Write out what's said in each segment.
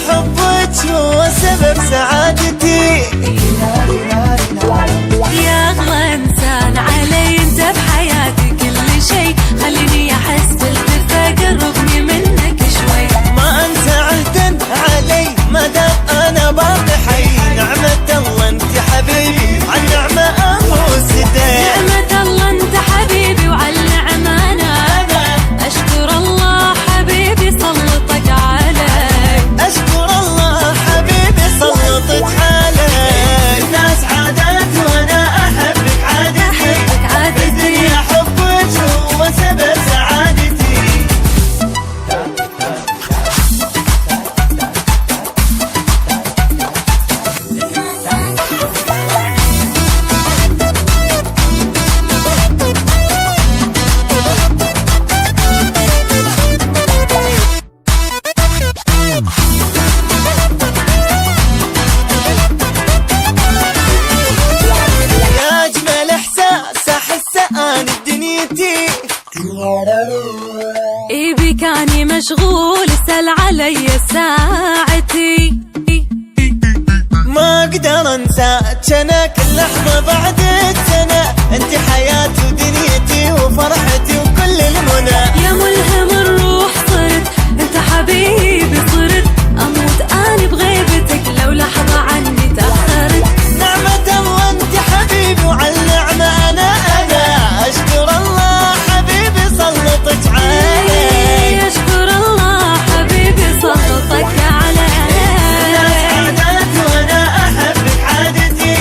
حبك هو سبب سعادتي. يا أغلى إنسان علي أنت بحياتي كل شي، خليني أحس بالدفى قربني منك شوي. ما أنت عهدا علي ما دام أنا باقي حي، نعمة الله أنت حبيبي عالنعمة أبوس يدي. نعمة الله أنت حبيبي وعالنعمة أنا أشكر الله حبيبي سلطك علي. أشكر الله حبيبي سلطك علي. الناس عادات وأنا أحبك عادتي، الدنيا حبك هو سبب سعادتي. يا أجمل إحساس أحسه أنا بدنيتي. بك أني مشغول اسأل علي ساعتي. ما أقدر أنساك أنا كل لحظة بعد سنة، أنت حياتي ودنيتي وفرحتي وكل المنى. يا ملهم الروح صرت أنت حبيبي صرت، أموت أنا بغيبتك لو لحظة عني تأخرت. نعمة الله أنت حبيبي وعالنعمة أنا أشكر الله حبيبي سلطك علي. أشكر الله حبيبي سلطك علي. الناس عادات وأنا أحبك عادتي،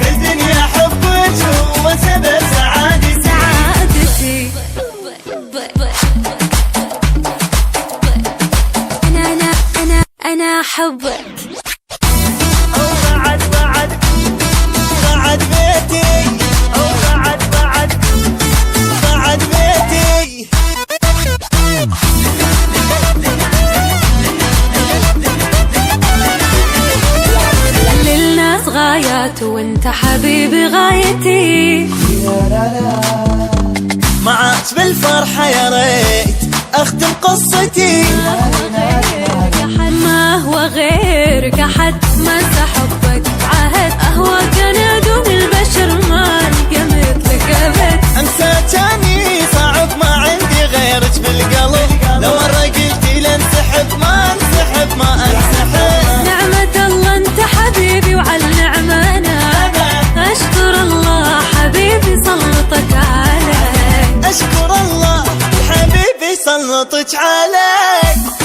في الدنيا حبك هو سبب سعادتي. أنا أحبك. بعد بيتي بعد بيتي. للناس غايات وانت حبيبي غايتي. معاك بالفرحة يا ريت أختم قصتي. ما هو غيرك أحد ما انسى حبك عهد، أهواك أنا دون البشر ما ألقى مثلك أبد. أنساكني صعب ما عندي غيرك بالقلب، لو مرة قلتي لانسحب ما انسحب ما انسحب. نعمة الله أنت حبيبي وعالنعمة أنا أشكر الله حبيبي سلطك علي. أشكر الله حبيبي سلطك علي.